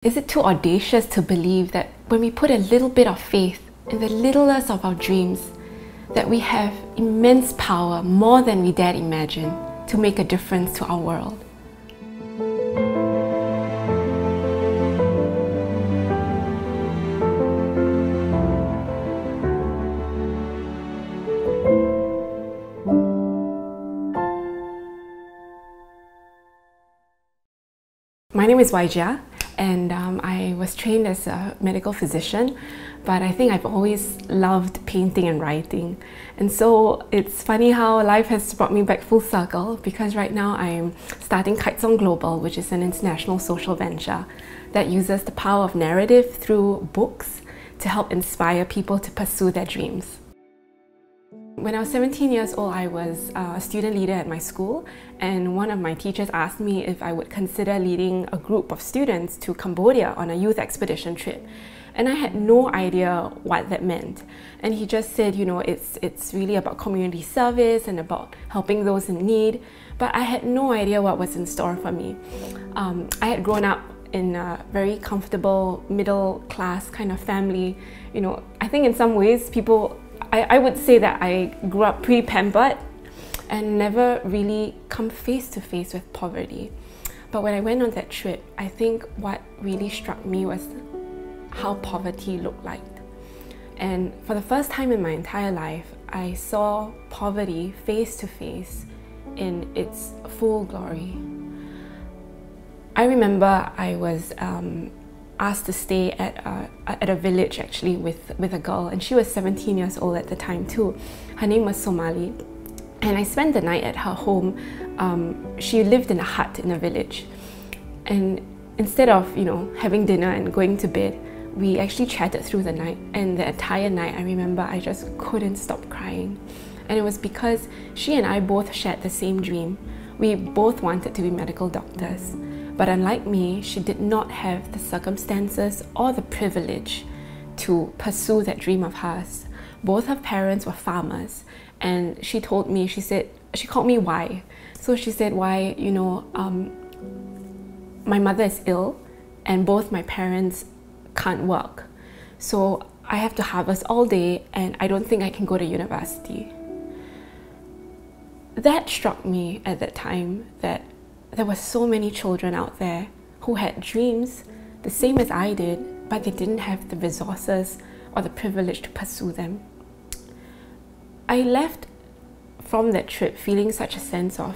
Is it too audacious to believe that when we put a little bit of faith in the littlest of our dreams, that we have immense power, more than we dared imagine, to make a difference to our world? My name is Waijia, and I was trained as a medical physician, but I think I've always loved painting and writing. And so it's funny how life has brought me back full circle, because right now I'm starting Kitesong Global, which is an international social venture that uses the power of narrative through books to help inspire people to pursue their dreams. When I was 17 years old, I was a student leader at my school, and one of my teachers asked me if I would consider leading a group of students to Cambodia on a youth expedition trip. And I had no idea what that meant. And he just said, you know, it's really about community service and about helping those in need. But I had no idea what was in store for me. I had grown up in a very comfortable, middle-class kind of family. You know, I think in some ways I would say that I grew up pretty pampered and never really come face to face with poverty. But when I went on that trip, I think what really struck me was how poverty looked like. And for the first time in my entire life, I saw poverty face to face in its full glory. I remember I was asked to stay at a village actually with a girl, and she was 17 years old at the time too. Her name was Somali, and I spent the night at her home. She lived in a hut in a village, and instead of, you know, having dinner and going to bed, we actually chatted through the night. And the entire night, I remember I just couldn't stop crying. And it was because she and I both shared the same dream. We both wanted to be medical doctors. But unlike me, she did not have the circumstances or the privilege to pursue that dream of hers. Both her parents were farmers, and she told me, she called me Wai. So she said, Wai, you know, my mother is ill and both my parents can't work. So I have to harvest all day and I don't think I can go to university. That struck me at that time, that there were so many children out there who had dreams the same as I did, but they didn't have the resources or the privilege to pursue them. I left from that trip feeling such a sense of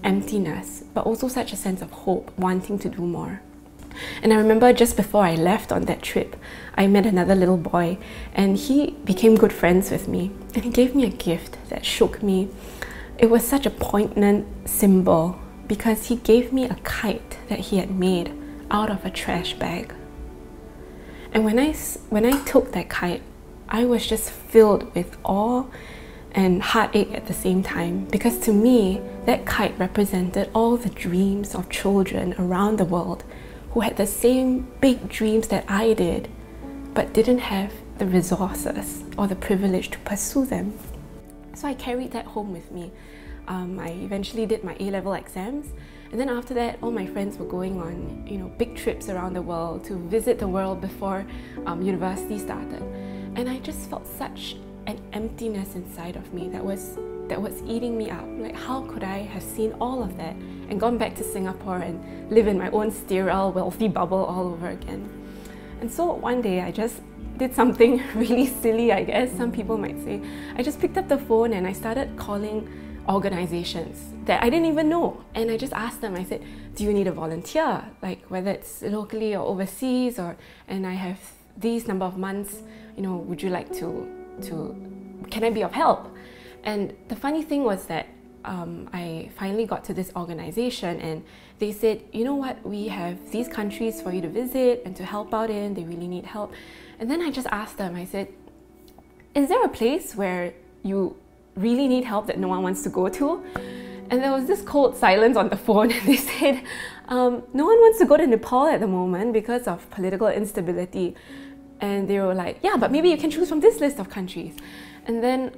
emptiness, but also such a sense of hope, wanting to do more. And I remember just before I left on that trip, I met another little boy, and he became good friends with me, and he gave me a gift that shook me. It was such a poignant symbol, because he gave me a kite that he had made out of a trash bag. And when I took that kite, I was just filled with awe and heartache at the same time, because to me, that kite represented all the dreams of children around the world who had the same big dreams that I did, but didn't have the resources or the privilege to pursue them. So I carried that home with me. I eventually did my A-level exams, and then after that, all my friends were going on, you know, big trips around the world to visit the world before university started. And I just felt such an emptiness inside of me that was eating me up. Like, how could I have seen all of that and gone back to Singapore and live in my own sterile, wealthy bubble all over again? And so one day I just did something really silly, I guess some people might say. I just picked up the phone and I started calling organizations that I didn't even know, and I just asked them. I said, do you need a volunteer, like whether it's locally or overseas, and I have these number of months, you know, would you like to can I be of help? And the funny thing was that I finally got to this organization, and they said, you know what, we have these countries for you to visit and to help out in, they really need help. And then I just asked them, I said, is there a place where you really need help that no one wants to go to? And there was this cold silence on the phone, and they said, no one wants to go to Nepal at the moment because of political instability. And they were like, yeah, but maybe you can choose from this list of countries. And then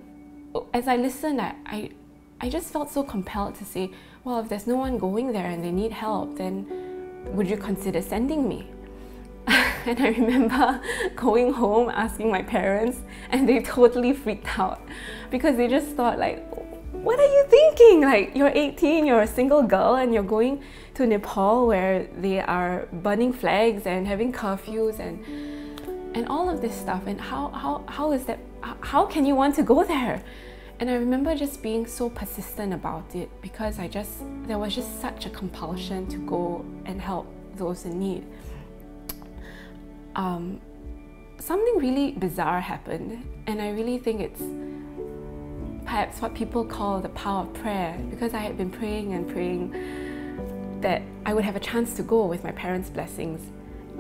as I listened, I just felt so compelled to say, well, if there's no one going there and they need help, then would you consider sending me? And I remember going home asking my parents, and they totally freaked out because they just thought like, what are you thinking? Like, you're 18, you're a single girl, and you're going to Nepal where they are burning flags and having curfews and all of this stuff. And how is that? How can you want to go there? And I remember just being so persistent about it because there was just such a compulsion to go and help those in need. Something really bizarre happened, and I really think it's perhaps what people call the power of prayer, because I had been praying and praying that I would have a chance to go with my parents' blessings.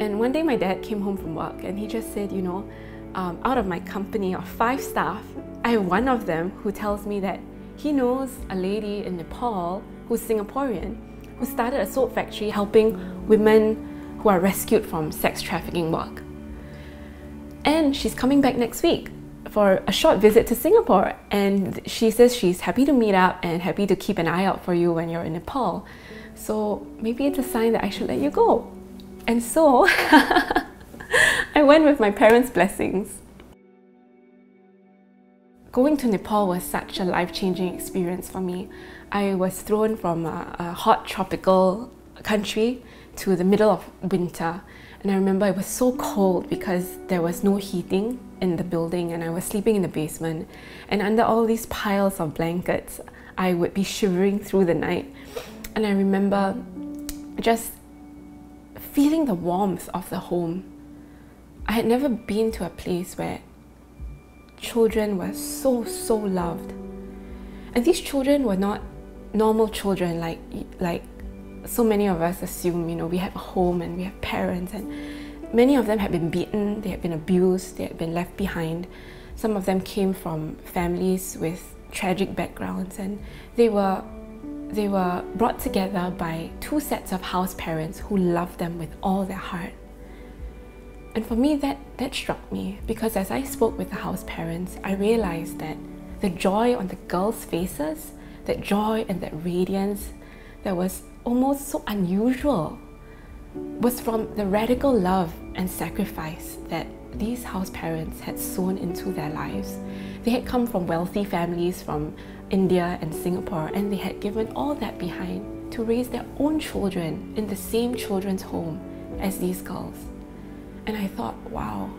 And one day my dad came home from work and he just said, you know, out of my company of 5 staff, I have one of them who tells me that he knows a lady in Nepal who's Singaporean, who started a soap factory helping women who are rescued from sex trafficking work. And she's coming back next week for a short visit to Singapore, and she says she's happy to meet up and happy to keep an eye out for you when you're in Nepal. So maybe it's a sign that I should let you go. And so I went with my parents' blessings. Going to Nepal was such a life-changing experience for me. I was thrown from a hot tropical country to the middle of winter, and I remember it was so cold because there was no heating in the building, and I was sleeping in the basement, and under all these piles of blankets I would be shivering through the night. And I remember just feeling the warmth of the home. I had never been to a place where children were so loved, and these children were not normal children like so many of us assume. You know, we have a home and we have parents, and many of them had been beaten, they had been abused, they had been left behind. Some of them came from families with tragic backgrounds, and they were brought together by 2 sets of house parents who loved them with all their heart. And for me, that struck me, because as I spoke with the house parents, I realized that the joy on the girls' faces, that joy and that radiance that was almost so unusual, was from the radical love and sacrifice that these house parents had sown into their lives. They had come from wealthy families from India and Singapore, and they had given all that behind to raise their own children in the same children's home as these girls. And I thought, wow,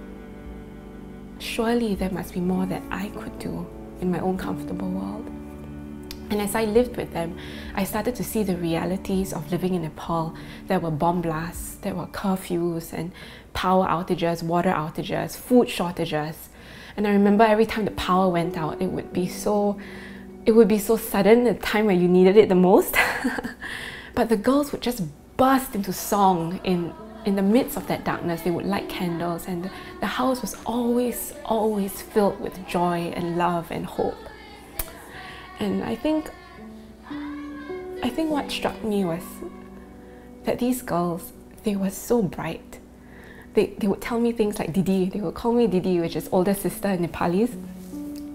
surely there must be more that I could do in my own comfortable world. And as I lived with them, I started to see the realities of living in Nepal. There were bomb blasts, there were curfews and power outages, water outages, food shortages. And I remember every time the power went out, it would be so sudden at the time when you needed it the most. But the girls would just burst into song in the midst of that darkness. They would light candles, and the house was always filled with joy and love and hope. And I think what struck me was that these girls, they were so bright. They would tell me things like Didi. They would call me Didi, which is older sister in Nepalese.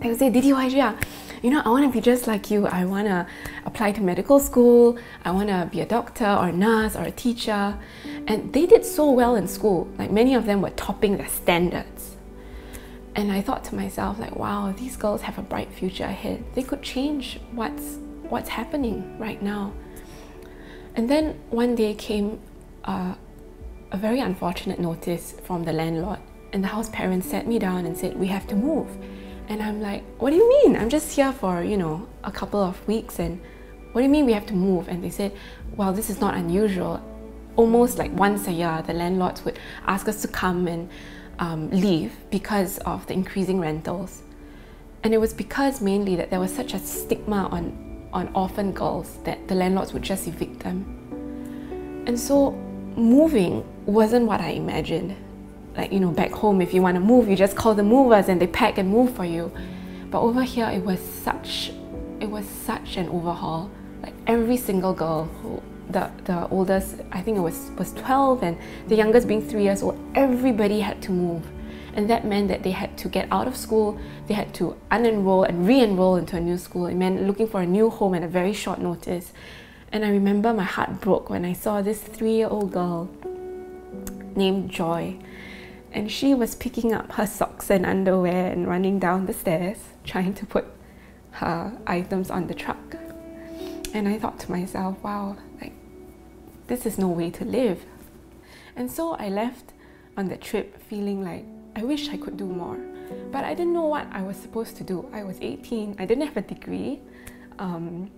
They would say, Didi Wajia, you know, I want to be just like you. I want to apply to medical school. I want to be a doctor or a nurse or a teacher. And they did so well in school. Like, many of them were topping their standards. And I thought to myself, like, wow, these girls have a bright future ahead. They could change what's happening right now. And then one day came a very unfortunate notice from the landlord, and the house parents sat me down and said, we have to move. And I'm like, what do you mean? I'm just here for, you know, a couple of weeks, and what do you mean we have to move? And they said, well, this is not unusual. Almost like once a year, the landlords would ask us to come and leave because of the increasing rentals. And it was because mainly that there was such a stigma on orphan girls that the landlords would just evict them. And so moving wasn't what I imagined. Like, you know, back home, if you want to move, you just call the movers and they pack and move for you. But over here, it was such an overhaul. Like, every single girl who, the oldest, I think it was 12, and the youngest being 3 years old, everybody had to move. And that meant that they had to get out of school, they had to unenroll and re-enroll into a new school. It meant looking for a new home at a very short notice. And I remember my heart broke when I saw this 3-year-old girl named Joy. And she was picking up her socks and underwear and running down the stairs, trying to put her items on the truck. And I thought to myself, wow, like, this is no way to live. And so I left on the trip feeling like, I wish I could do more. But I didn't know what I was supposed to do. I was 18, I didn't have a degree. And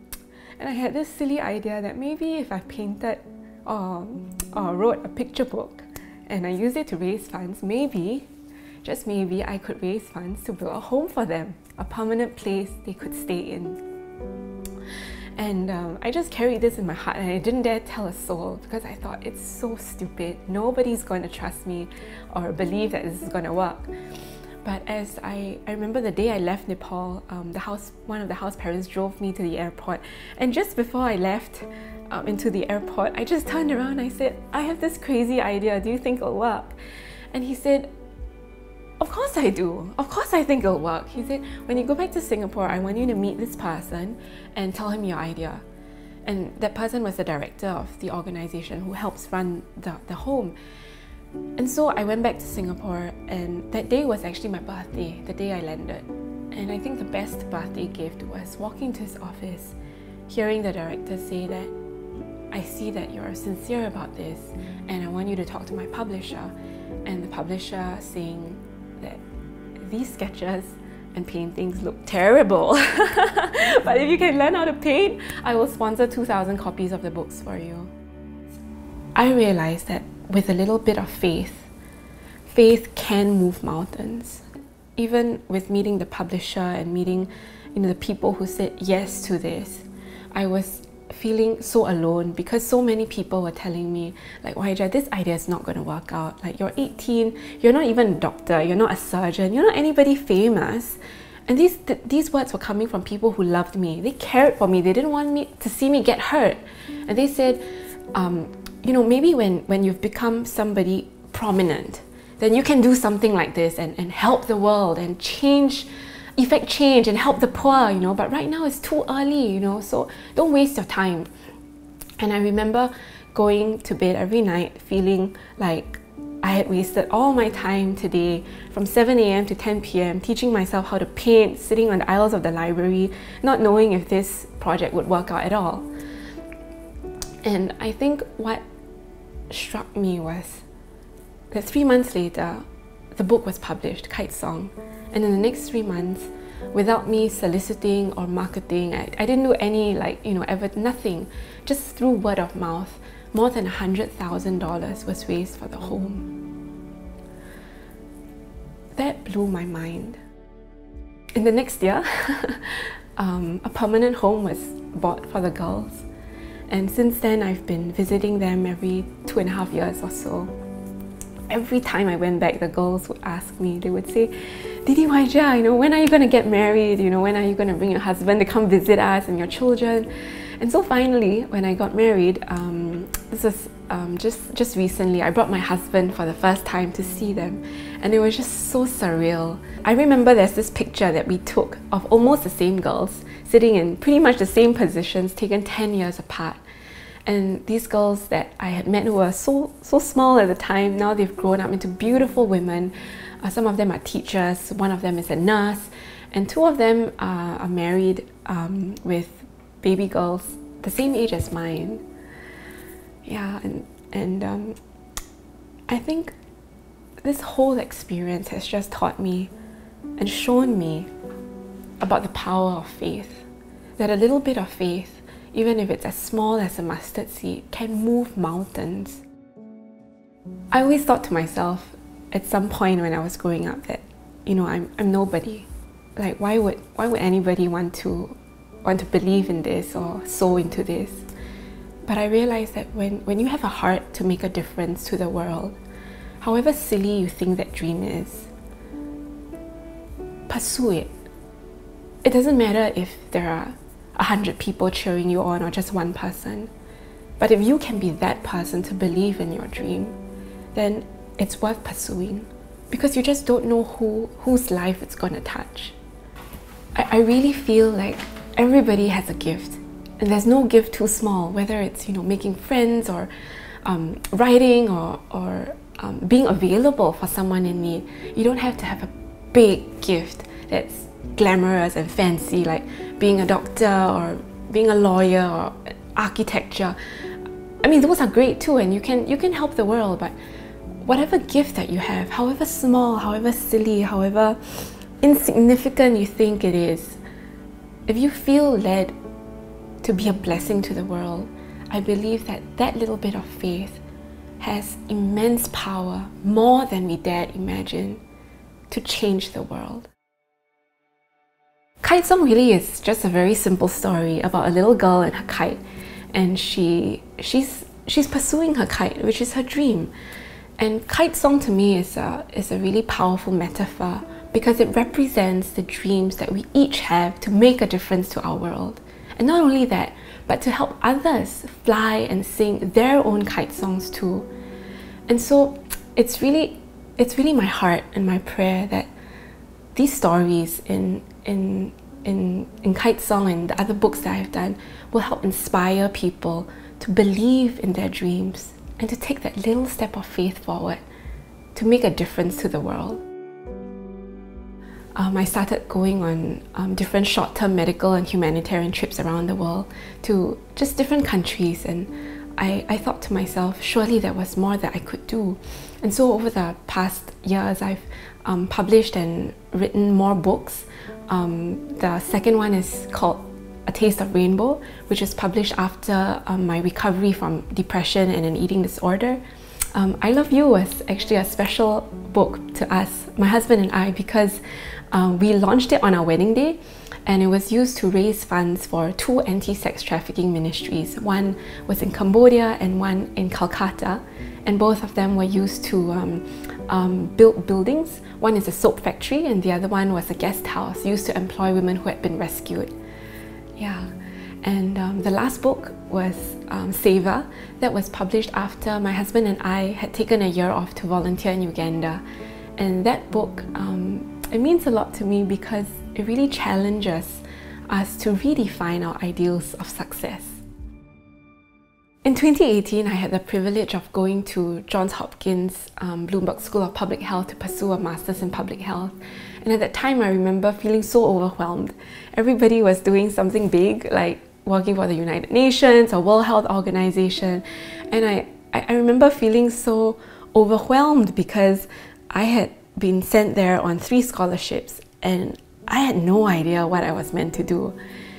I had this silly idea that maybe if I painted or wrote a picture book and I used it to raise funds, maybe, just maybe, I could raise funds to build a home for them, a permanent place they could stay in. And I just carried this in my heart and I didn't dare tell a soul because I thought it's so stupid. Nobody's going to trust me or believe that this is going to work. But as I remember the day I left Nepal, one of the house parents drove me to the airport. And just before I left into the airport, I just turned around and I said, I have this crazy idea. Do you think it'll work? And he said, of course I do. Of course I think it'll work. He said, when you go back to Singapore, I want you to meet this person and tell him your idea. And that person was the director of the organization who helps run the home. And so I went back to Singapore, and that day was actually my birthday, the day I landed. And I think the best birthday gift was walking to his office, hearing the director say that, I see that you're sincere about this and I want you to talk to my publisher. And the publisher saying that these sketches and paintings look terrible. But if you can learn how to paint, I will sponsor 2,000 copies of the books for you. I realized that with a little bit of faith, faith can move mountains. Even with meeting the publisher and meeting the people who said yes to this, I was feeling so alone because so many people were telling me, like, Waija, this idea is not going to work out. Like, you're 18, you're not even a doctor, you're not a surgeon, you're not anybody famous. And these words were coming from people who loved me. They cared for me. They didn't want me to see me get hurt. And they said, maybe when you've become somebody prominent, then you can do something like this and help the world and effect change and help the poor, but right now it's too early, so don't waste your time. And I remember going to bed every night feeling like I had wasted all my time today from 7 a.m. to 10 p.m. teaching myself how to paint, sitting on the aisles of the library, not knowing if this project would work out at all. And I think what struck me was that 3 months later, the book was published, Kitesong. And in the next 3 months, without me soliciting or marketing, I didn't do any nothing. Just through word of mouth, more than $100,000 was raised for the home. That blew my mind. In the next year, a permanent home was bought for the girls. And since then, I've been visiting them every 2.5 years or so. Every time I went back, the girls would ask me, they would say, Didi Waija, when are you going to get married? When are you going to bring your husband to come visit us and your children? And so finally, when I got married, this was just recently, I brought my husband for the first time to see them. And it was just so surreal. I remember there's this picture that we took of almost the same girls, sitting in pretty much the same positions, taken 10 years apart. And these girls that I had met who were so small at the time, now they've grown up into beautiful women. Some of them are teachers, one of them is a nurse, and 2 of them are married with baby girls the same age as mine. Yeah, and I think this whole experience has just taught me and shown me about the power of faith. That a little bit of faith, even if it's as small as a mustard seed, can move mountains. I always thought to myself at some point when I was growing up that, I'm nobody. Like, why would anybody want to believe in this or sow into this? But I realized that when you have a heart to make a difference to the world, however silly you think that dream is, pursue it. It doesn't matter if there are 100 people cheering you on or just one person. But if you can be that person to believe in your dream, then it's worth pursuing, because you just don't know whose life it's going to touch. I really feel like everybody has a gift. And there's no gift too small, whether it's making friends or writing or being available for someone in need. You don't have to have a big gift that's glamorous and fancy, like being a doctor or being a lawyer or architecture. I mean, those are great too, and you can help the world. But whatever gift that you have, however small, however silly, however insignificant you think it is, if you feel led to be a blessing to the world, I believe that that little bit of faith has immense power, more than we dare imagine, to change the world. Kitesong really is just a very simple story about a little girl and her kite, and she's pursuing her kite, which is her dream. And Kitesong to me is a really powerful metaphor because it represents the dreams that we each have to make a difference to our world. And not only that, but to help others fly and sing their own kite songs too. And so it's really my heart and my prayer that these stories in Kitesong and the other books that I've done will help inspire people to believe in their dreams and to take that little step of faith forward to make a difference to the world. I started going on different short-term medical and humanitarian trips around the world to just different countries, and I thought to myself, surely there was more that I could do. And so over the past years, I've published and written more books. The second one is called A Taste of Rainbow, which was published after my recovery from depression and an eating disorder. I Love You was actually a special book to us, my husband and I, because we launched it on our wedding day, and it was used to raise funds for 2 anti-sex trafficking ministries. One was in Cambodia and one in Calcutta, and both of them were used to build buildings. One is a soap factory and the other one was a guest house used to employ women who had been rescued. Yeah. And the last book was Seva, that was published after my husband and I had taken a year off to volunteer in Uganda. And that book, it means a lot to me because it really challenges us to redefine our ideals of success. In 2018, I had the privilege of going to Johns Hopkins Bloomberg School of Public Health to pursue a master's in public health. And at that time, I remember feeling so overwhelmed. Everybody was doing something big, like working for the United Nations or World Health Organization. And I remember feeling so overwhelmed because I had been sent there on 3 scholarships and I had no idea what I was meant to do.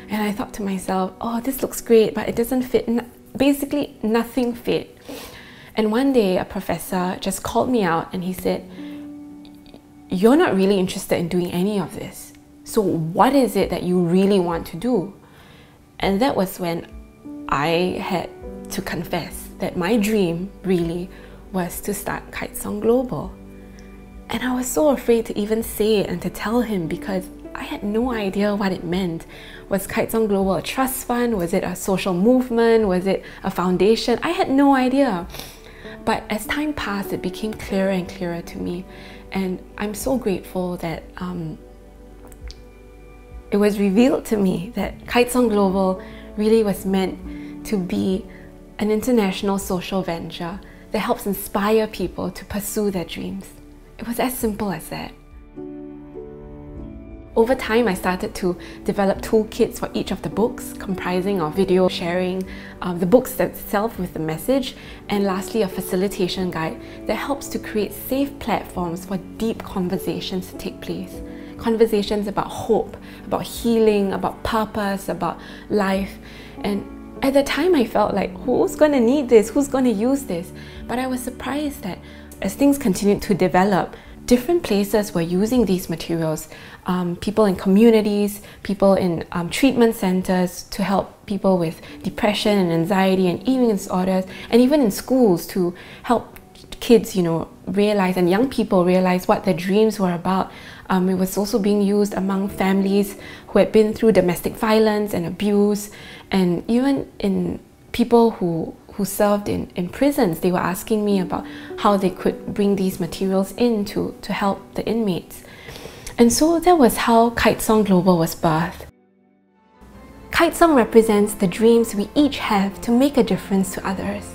And I thought to myself, oh, this looks great, but it doesn't fit. Basically, nothing fit. And one day, a professor just called me out and he said, you're not really interested in doing any of this. So what is it that you really want to do? And that was when I had to confess that my dream really was to start Kitesong Global. And I was so afraid to even say it and to tell him because I had no idea what it meant. Was Kitesong Global a trust fund? Was it a social movement? Was it a foundation? I had no idea. But as time passed, it became clearer and clearer to me. And I'm so grateful that it was revealed to me that Kitesong Global really was meant to be an international social venture that helps inspire people to pursue their dreams. It was as simple as that. Over time, I started to develop toolkits for each of the books, comprising of video sharing, the books themselves with the message, and lastly, a facilitation guide that helps to create safe platforms for deep conversations to take place. Conversations about hope, about healing, about purpose, about life. And at the time, I felt like, who's going to need this? Who's going to use this? But I was surprised that as things continued to develop, different places were using these materials. People in communities, people in treatment centers to help people with depression and anxiety and eating disorders, and even in schools to help kids, realize, and young people realize what their dreams were about. It was also being used among families who had been through domestic violence and abuse, and even in people who served in prisons. They were asking me about how they could bring these materials in to help the inmates. And so that was how Kitesong Global was birthed. Kitesong represents the dreams we each have to make a difference to others.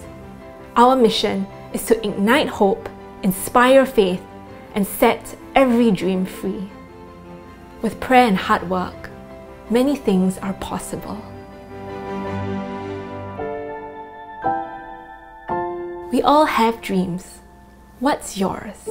Our mission is to ignite hope, inspire faith, and set every dream free. With prayer and hard work, many things are possible. We all have dreams. What's yours?